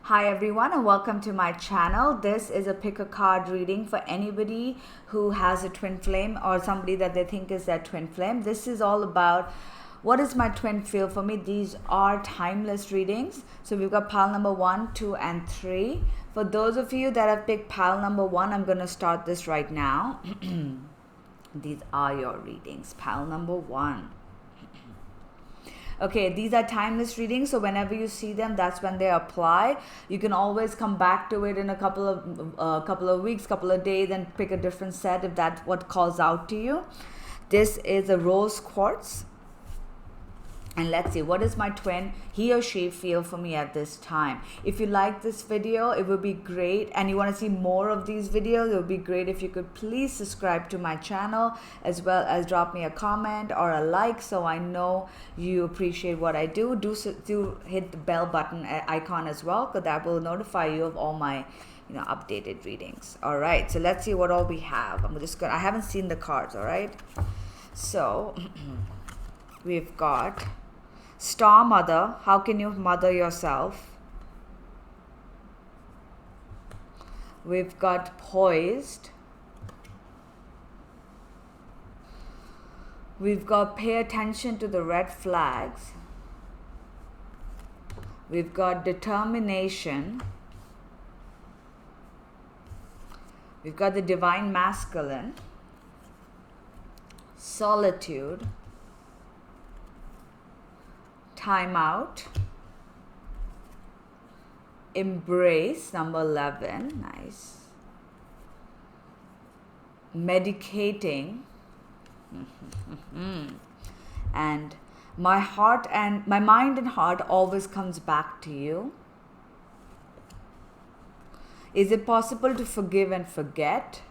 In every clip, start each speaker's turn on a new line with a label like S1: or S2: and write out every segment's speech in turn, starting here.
S1: Hi everyone and welcome to my channel. This is a pick a card reading for anybody who has a twin flame or somebody that they think is their twin flame. This is all about what is my twin feel for me. These are timeless readings. So we've got pile number 1, 2 and 3. For those of you that have picked pile number 1, I'm going to start this right now. These are your readings. Pile number 1. Okay, these are timeless readings, so whenever you see them, that's when they apply. You can always come back to it in a couple of weeks, couple of days, and pick a different set if that's what calls out to you. This is a rose quartz. And let's see, what does my twin, he or she, feel for me at this time? If you like this video, it would be great, and you want to see more of these videos, it would be great if you could please subscribe to my channel, as well as drop me a comment or a like so I know you appreciate what I do. Do hit the bell button icon as well, because that will notify you of all my updated readings. All right, so let's see what all we have. I haven't seen the cards, all right? So we've got Star Mother, how can you mother yourself? We've got Poised. We've got Pay attention to the red flags. We've got Determination. We've got the Divine Masculine. Solitude. Time Out. Embrace, number 11. Nice. Medicating. And my mind and heart always comes back to you. Is it possible to forgive and forget?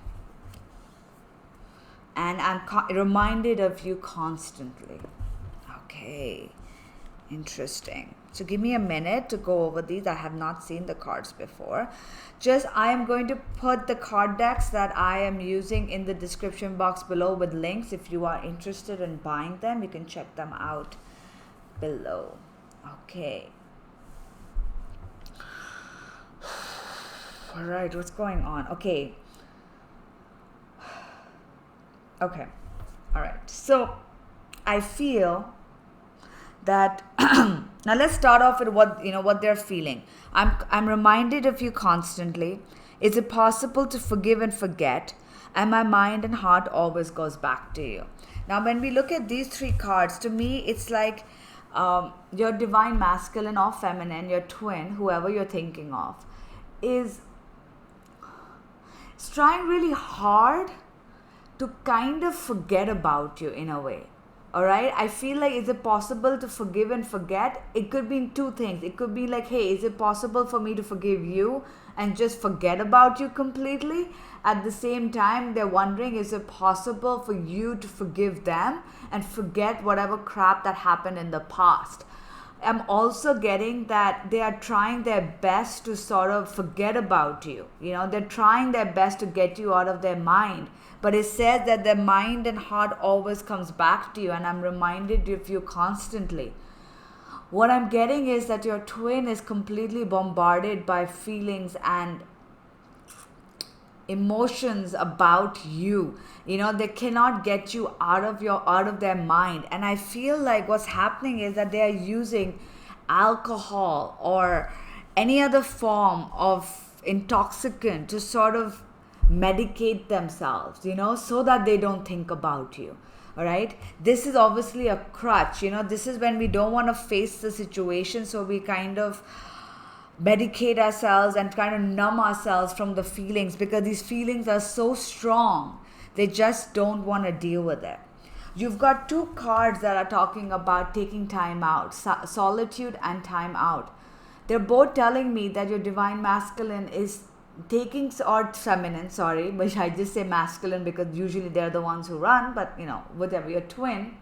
S1: And I'm reminded of you constantly. Okay. Interesting. So give me a minute to go over these. I have not seen the cards before. I am going to put the card decks that I am using in the description box below with links. If you are interested in buying them, you can check them out below. Okay. All right, what's going on? Okay. Okay. All right. So I feel that now let's start off with what they're feeling. I'm reminded of you constantly. Is it possible to forgive and forget? And my mind and heart always goes back to you. Now when we look at these 3 cards, to me it's like your divine masculine or feminine, your twin, whoever you're thinking of, is trying really hard to kind of forget about you in a way. All right, I feel like, is it possible to forgive and forget? It could be 2 things. It could be like, hey, is it possible for me to forgive you and just forget about you completely? At the same time, they're wondering, is it possible for you to forgive them and forget whatever crap that happened in the past? I'm also getting that they are trying their best to sort of forget about you. They're trying their best to get you out of their mind. But it says that their mind and heart always comes back to you, and I'm reminded of you constantly. What I'm getting is that your twin is completely bombarded by feelings and emotions about you. They cannot get you out of their mind. And I feel like what's happening is that they are using alcohol or any other form of intoxicant to sort of medicate themselves, so that they don't think about you. All right, this is obviously a crutch. This is when we don't want to face the situation, so we kind of medicate ourselves and kind of numb ourselves from the feelings, because these feelings are so strong, they just don't want to deal with it. You've got 2 cards that are talking about taking time out, solitude and time out. They're both telling me that your divine masculine is taking, or feminine, sorry, but I just say masculine because usually they're the ones who run, but whatever, your twin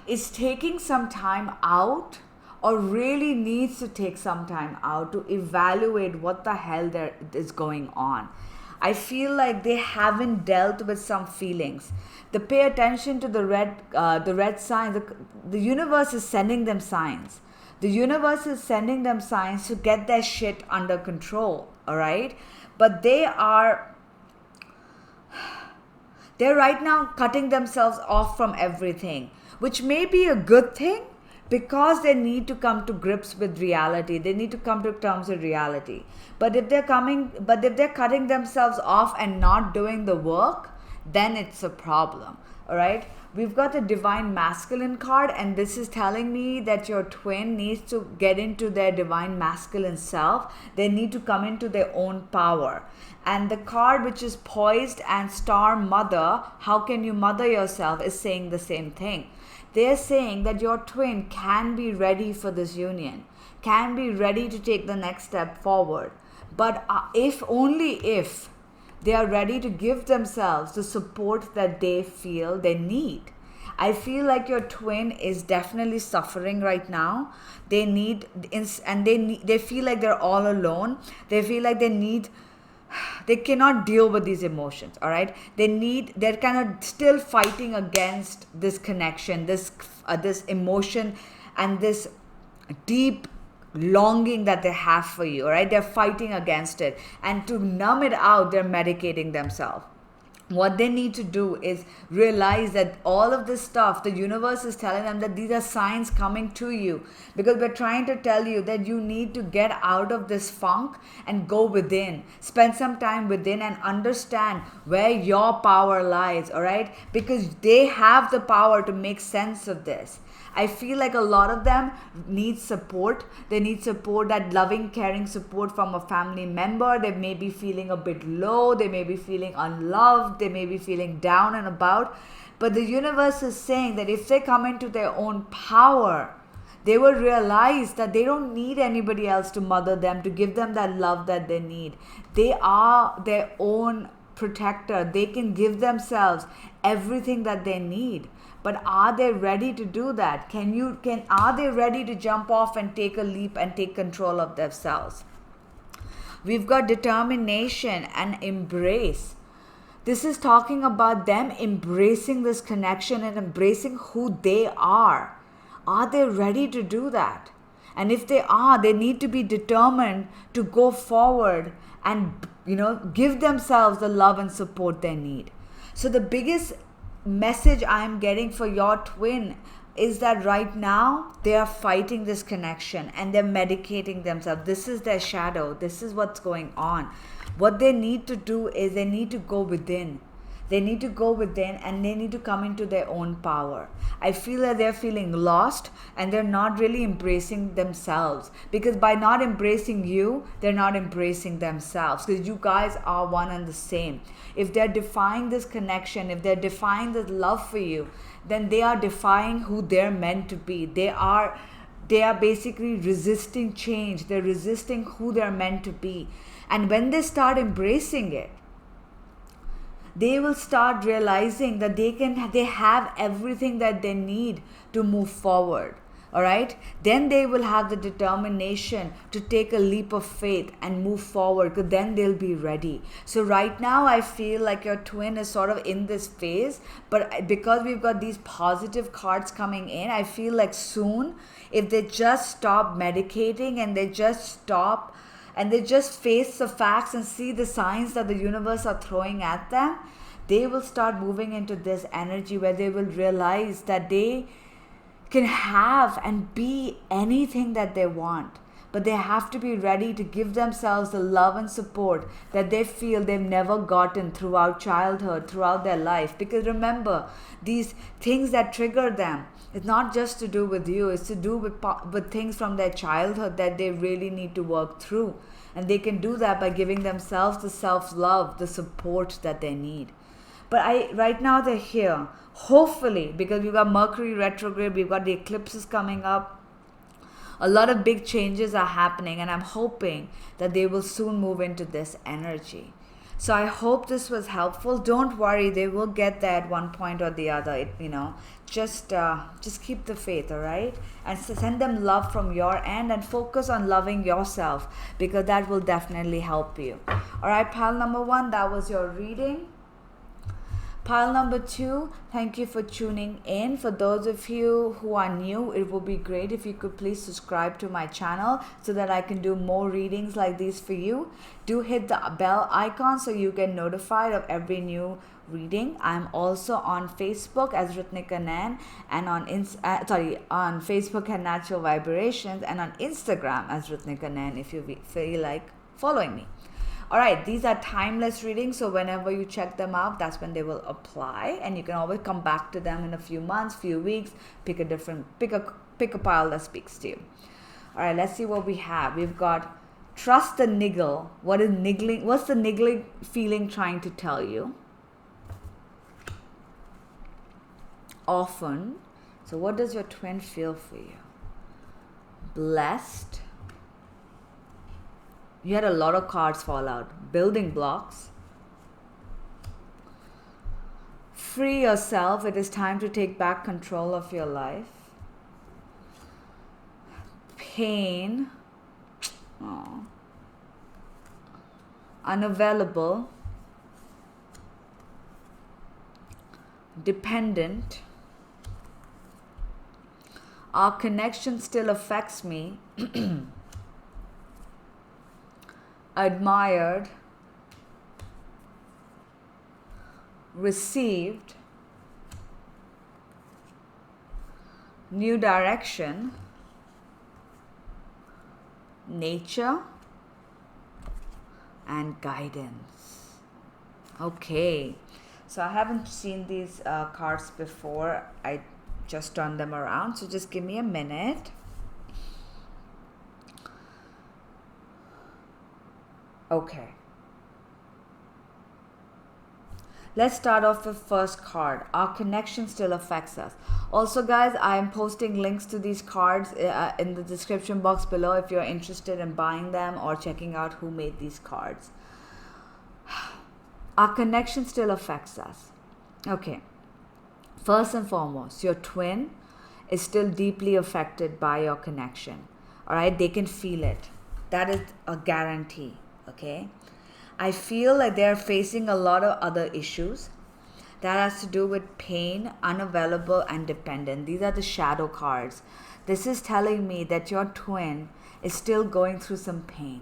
S1: is taking some time out, or really needs to take some time out to evaluate what the hell there is going on. I feel like they haven't dealt with some feelings. They pay attention to the red signs. The universe is sending them signs. The universe is sending them signs to get their shit under control, all right? But they're right now cutting themselves off from everything, which may be a good thing because they need to come to grips with reality. They need to come to terms with reality. But if they're cutting themselves off and not doing the work, then it's a problem. All right? We've got the Divine Masculine card, and this is telling me that your twin needs to get into their Divine Masculine self. They need to come into their own power. And the card, which is Poised and Star Mother, how can you mother yourself, is saying the same thing. They're saying that your twin can be ready for this union, can be ready to take the next step forward. But only if they are ready to give themselves the support that they feel they need. I feel like your twin is definitely suffering right now. They feel like they're all alone. They feel like they cannot deal with these emotions, all right? They're kind of still fighting against this connection, this emotion, and this deep longing that they have for you, all right? They're fighting against it. And to numb it out, they're medicating themselves. What they need to do is realize that all of this stuff, the universe is telling them that these are signs coming to you, because we're trying to tell you that you need to get out of this funk and go within, spend some time within and understand where your power lies, all right? Because they have the power to make sense of this. I feel like a lot of them need support. They need support, that loving, caring support from a family member. They may be feeling a bit low. They may be feeling unloved. They may be feeling down and about. But the universe is saying that if they come into their own power, they will realize that they don't need anybody else to mother them, to give them that love that they need. They are their own protector. They can give themselves everything that they need. But are they ready to do that? Are they ready to jump off and take a leap and take control of themselves? We've got determination and embrace. This is talking about them embracing this connection and embracing who they are. Are they ready to do that? And if they are, they need to be determined to go forward and, give themselves the love and support they need. So the biggest message I'm getting for your twin is that right now they are fighting this connection and they're medicating themselves. This is their shadow. This is what's going on. What they need to do is they need to go within. They need to go within and they need to come into their own power. I feel that they're feeling lost and they're not really embracing themselves, because by not embracing you, they're not embracing themselves, because you guys are one and the same. If they're defying this connection, if they're defying this love for you, then they are defying who they're meant to be. They are basically resisting change. They're resisting who they're meant to be. And when they start embracing it, they will start realizing that they have everything that they need to move forward. All right? Then they will have the determination to take a leap of faith and move forward, because then they'll be ready. So right now I feel like your twin is sort of in this phase, but because we've got these positive cards coming in, I feel like soon, if they just stop medicating and they just stop and they just face the facts and see the signs that the universe are throwing at them, they will start moving into this energy where they will realize that they can have and be anything that they want. But they have to be ready to give themselves the love and support that they feel they've never gotten throughout childhood, throughout their life. Because remember, these things that trigger them, it's not just to do with you, it's to do with things from their childhood that they really need to work through. And they can do that by giving themselves the self-love, the support that they need. But right now they're here. Hopefully, because we've got Mercury retrograde, we've got the eclipses coming up. A lot of big changes are happening, and I'm hoping that they will soon move into this energy. So I hope this was helpful. Don't worry, they will get there at one point or the other. Just keep the faith, all right? And send them love from your end and focus on loving yourself, because that will definitely help you. All right, pal number one, that was your reading. Pile number 2, thank you for tuning in. For those of you who are new, it would be great if you could please subscribe to my channel so that I can do more readings like these for you. Do hit the bell icon so you get notified of every new reading. I'm also on Facebook as Ritnika Nan, and on on Facebook and Natural Vibrations, and on Instagram as Ritnika Nan if you feel like following me. All right, these are timeless readings, so whenever you check them out, that's when they will apply, and you can always come back to them in a few months, few weeks, pick a pile that speaks to you. All right, let's see what we have. We've got trust the niggle. What is niggling? What's the niggling feeling trying to tell you? Often. So what does your twin feel for you? Blessed. You had a lot of cards fall out. Building blocks. Free yourself. It is time to take back control of your life. Pain. Oh. Unavailable. Dependent. Our connection still affects me. Admired, received, new direction, nature, and guidance. Okay, so I haven't seen these cards before. I just turned them around, so just give me a minute. Okay. Let's start off with first card. Our connection still affects us. Also, guys, I am posting links to these cards in the description box below if you're interested in buying them or checking out who made these cards. Our connection still affects us. Okay. First and foremost, your twin is still deeply affected by your connection. All right? They can feel it. That is a guarantee. Okay, I feel like they're facing a lot of other issues that has to do with pain, unavailable, and dependent. These are the shadow cards. This is telling me that your twin is still going through some pain.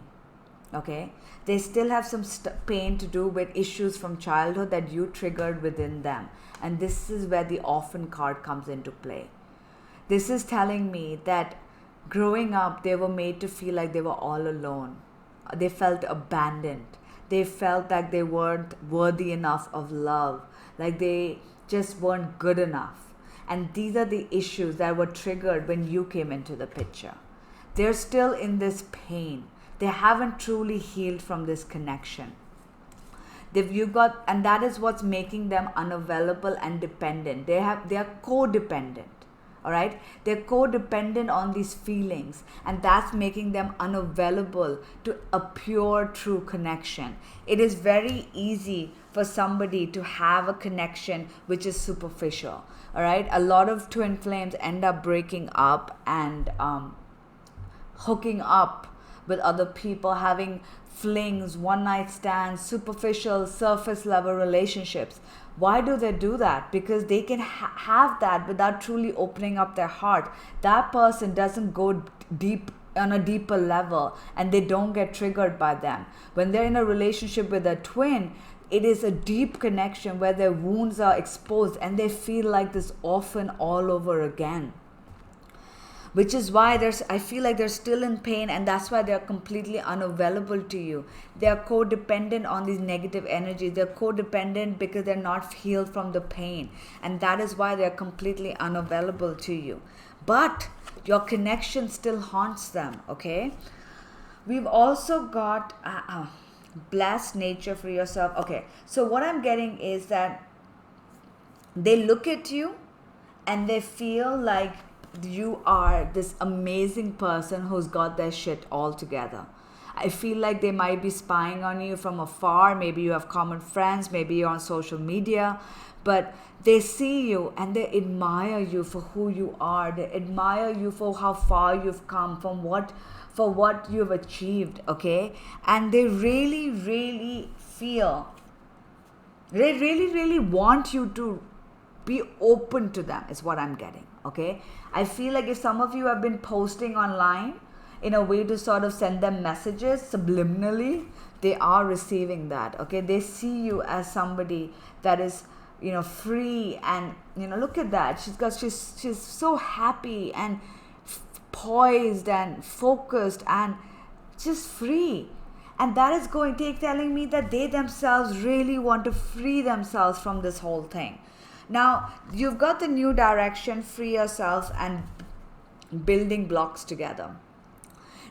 S1: Okay, they still have some pain to do with issues from childhood that you triggered within them, and this is where the orphan card comes into play. This is telling me that growing up, they were made to feel like they were all alone. They felt abandoned. They felt like they weren't worthy enough of love, like they just weren't good enough. And these are the issues that were triggered when you came into the picture. They're still in this pain. They haven't truly healed from this connection. And that is what's making them unavailable and dependent. They are codependent. All right, they're codependent on these feelings, and that's making them unavailable to a pure, true connection. It is very easy for somebody to have a connection which is superficial. All right, a lot of twin flames end up breaking up and hooking up with other people, having flings, one night stands, superficial, surface level relationships. Why do they do that? Because they can have that without truly opening up their heart. That person doesn't go deep on a deeper level, and they don't get triggered by them. When they're in a relationship with a twin, it is a deep connection where their wounds are exposed and they feel like this orphan all over again. Which is why I feel like they're still in pain, and that's why they're completely unavailable to you. They're codependent on these negative energies. They're codependent because they're not healed from the pain, and that is why they're completely unavailable to you. But your connection still haunts them, okay? We've also got blessed nature for yourself. Okay, so what I'm getting is that they look at you and they feel like you are this amazing person who's got their shit all together. I feel like they might be spying on you from afar. Maybe you have common friends, maybe you're on social media, but they see you and they admire you for who you are. They admire you for how far you've come, for what you've achieved, okay? And they really, really feel They really, really want you to be open to them, is what I'm getting. Okay, I feel like if some of you have been posting online in a way to sort of send them messages subliminally, they are receiving that. Okay, they see you as somebody that is, free, and look at that. She's so happy and poised and focused and just free. And that is telling me that they themselves really want to free themselves from this whole thing. Now, you've got the new direction, free yourself, and building blocks together.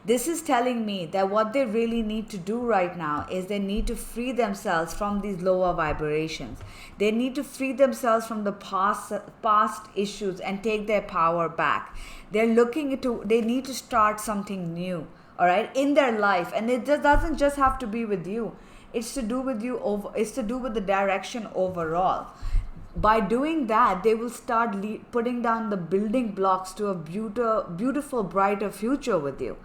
S1: This is telling me that what they really need to do right now is they need to free themselves from these lower vibrations. They need to free themselves from the past issues and take their power back. They need to start something new, all right, in their life. And it just doesn't just have to be with you. It's to do with it's to do with the direction overall. By doing that, they will start putting down the building blocks to a beautiful, brighter future with you.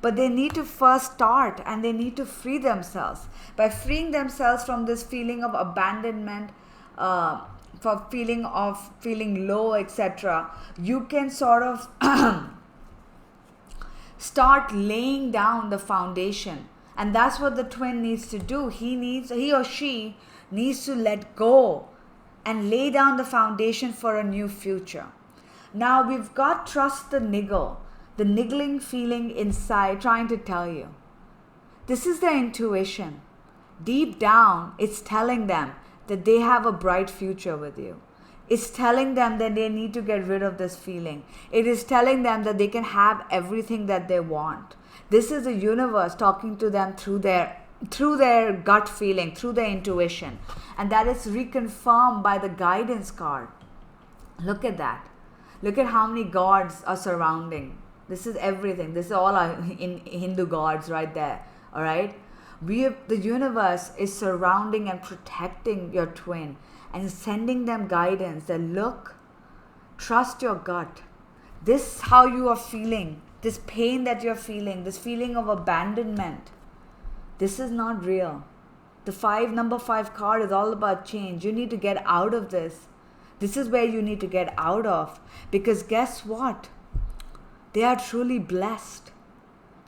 S1: But they need to first start, and they need to free themselves. By freeing themselves from this feeling of abandonment, for feeling low, etc., you can sort of start laying down the foundation. And that's what the twin needs to do. He or she needs to let go and lay down the foundation for a new future. Now we've got trust the niggling feeling inside trying to tell you. This is their intuition. Deep down, it's telling them that they have a bright future with you. It's telling them that they need to get rid of this feeling. It is telling them that they can have everything that they want. This is the universe talking to them through their gut feeling, through their intuition. And that is reconfirmed by the guidance card. Look at that. Look at how many gods are surrounding. This is everything. This is all our Hindu gods right there. All right. The universe is surrounding and protecting your twin and sending them guidance that look, trust your gut. This is how you are feeling. This pain that you're feeling, this feeling of abandonment. This is not real. The number 5 card is all about change. You need to get out of this. This is where you need to get out of. Because guess what? They are truly blessed.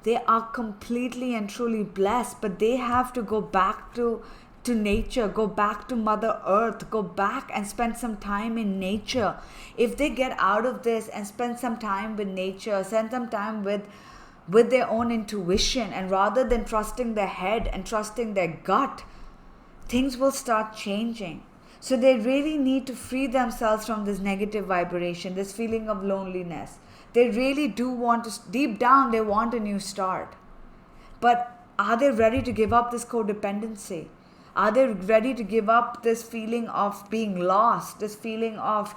S1: They are completely and truly blessed. But they have to go back to nature, go back to Mother Earth, go back and spend some time in nature. If they get out of this and spend some time with nature, spend some time with their own intuition, and rather than trusting their head and trusting their gut, things will start changing. So they really need to free themselves from this negative vibration, this feeling of loneliness. They really do want to, deep down, they want a new start. But are they ready to give up this codependency? Are they ready to give up this feeling of being lost, this feeling of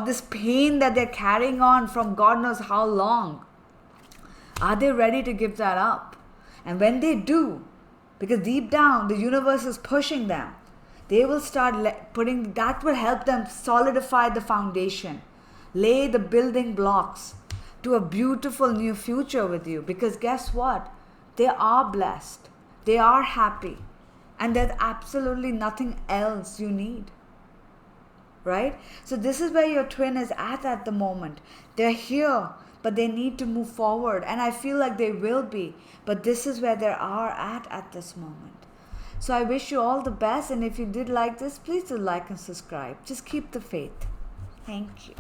S1: this pain that they're carrying on from God knows how long? Are they ready to give that up? And when they do, because deep down the universe is pushing them, they will start that will help them solidify the foundation, lay the building blocks to a beautiful new future with you. Because guess what? They are blessed. They are happy. And there's absolutely nothing else you need. Right? So this is where your twin is at the moment. They're here, but they need to move forward. And I feel like they will be. But this is where they are at this moment. So I wish you all the best. And if you did like this, please do like and subscribe. Just keep the faith. Thank you.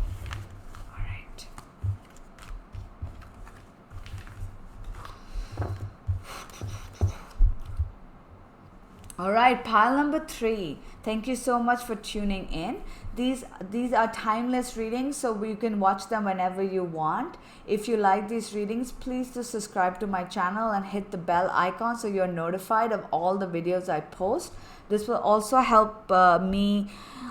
S1: All right, pile number 3. Thank you so much for tuning in. These are timeless readings, so you can watch them whenever you want. If you like these readings, please do subscribe to my channel and hit the bell icon so you're notified of all the videos I post. This will also help me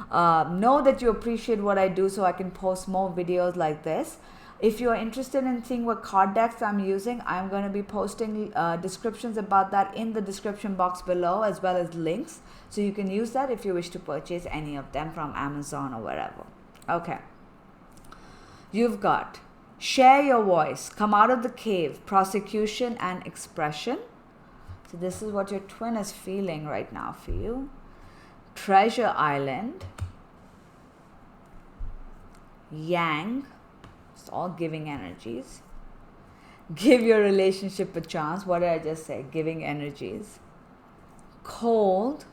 S1: know that you appreciate what I do, so I can post more videos like this. If you're interested in seeing what card decks I'm using, I'm going to be posting descriptions about that in the description box below, as well as links. So you can use that if you wish to purchase any of them from Amazon or wherever. Okay. You've got share your voice, come out of the cave, prosecution and expression. So this is what your twin is feeling right now for you. Treasure Island, Yang, it's all giving energies. Give your relationship a chance. What did I just say? Giving energies. Cold,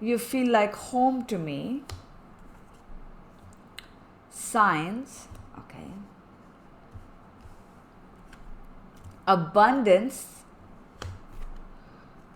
S1: you feel like home to me. Signs, okay. Abundance,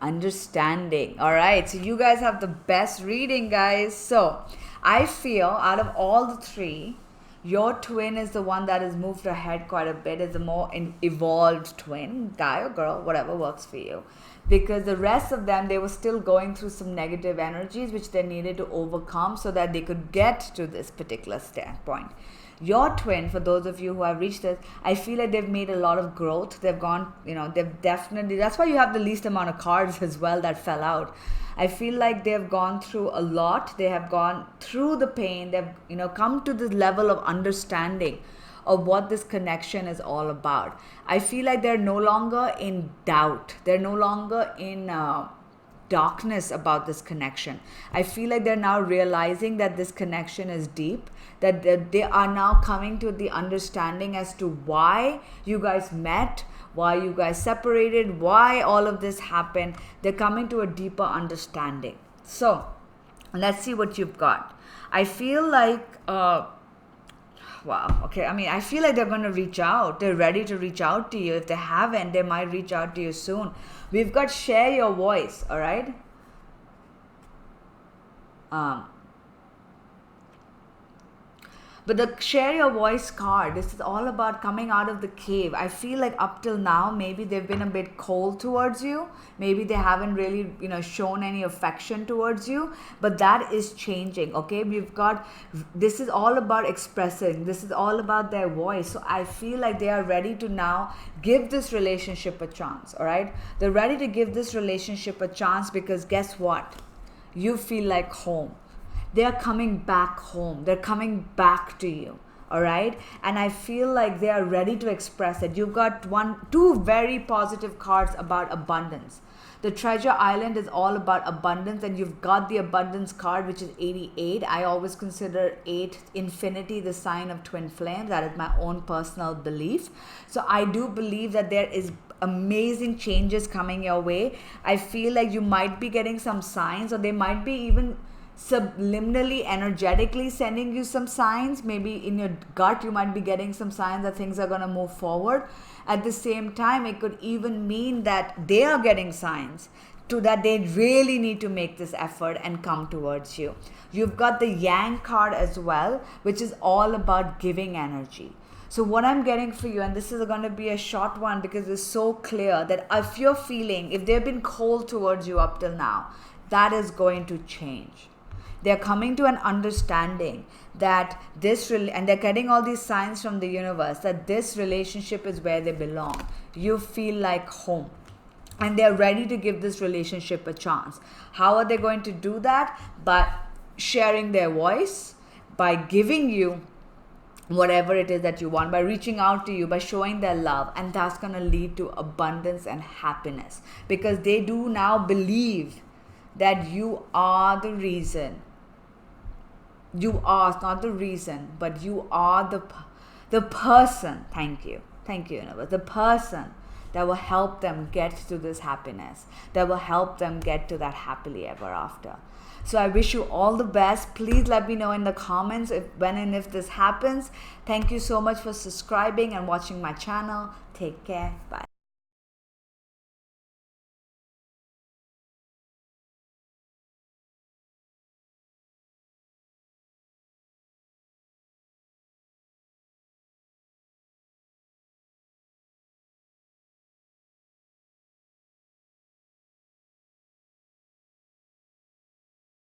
S1: understanding. All right, so you guys have the best reading, guys. So I feel out of all the three, your twin is the one that has moved ahead quite a bit, is the more evolved twin, guy or girl, whatever works for you. Because the rest of them, they were still going through some negative energies which they needed to overcome so that they could get to this particular standpoint. Your twin, for those of you who have reached this, I feel like they've made a lot of growth. They've gone, they've definitely, that's why you have the least amount of cards as well that fell out. I feel like they've gone through a lot. They have gone through the pain. They've, come to this level of understanding of what this connection is all about. I feel like they're no longer in doubt. They're no longer in darkness about this connection. I feel like they're now realizing that this connection is deep, that they are now coming to the understanding as to why you guys met, why you guys separated, why all of this happened. They're coming to a deeper understanding. So let's see what you've got. I feel like wow, okay, I feel like they're going to reach out. They're ready to reach out to you. If they haven't, they might reach out to you soon. We've got share your voice, all right? But the share your voice card, this is all about coming out of the cave. I feel like up till now, maybe they've been a bit cold towards you. Maybe they haven't really, shown any affection towards you. But that is changing, okay? This is all about expressing. This is all about their voice. So I feel like they are ready to now give this relationship a chance, all right? They're ready to give this relationship a chance because guess what? You feel like home. They're coming back home. They're coming back to you. All right. And I feel like they are ready to express it. You've got two very positive cards about abundance. The Treasure Island is all about abundance, and you've got the abundance card, which is 88. I always consider 8 infinity, the sign of twin flames. That is my own personal belief. So I do believe that there is amazing changes coming your way. I feel like you might be getting some signs, or they might be even subliminally, energetically sending you some signs. Maybe in your gut you might be getting some signs that things are going to move forward. At the same time, it could even mean that they are getting signs to that they really need to make this effort and come towards you. You've got the Yang card as well, which is all about giving energy. So what I'm getting for you, and this is going to be a short one because it's so clear, that if they've been cold towards you up till now, that is going to change. They're coming to an understanding that and they're getting all these signs from the universe that this relationship is where they belong. You feel like home. And they're ready to give this relationship a chance. How are they going to do that? By sharing their voice, by giving you whatever it is that you want, by reaching out to you, by showing their love. And that's going to lead to abundance and happiness. Because they do now believe that you are the reason. You are not the reason, but you are the person. Thank you, universe. The person that will help them get to this happiness, that will help them get to that happily ever after. So I wish you all the best. Please let me know in the comments when and if this happens. Thank you so much for subscribing and watching my channel. Take care. Bye.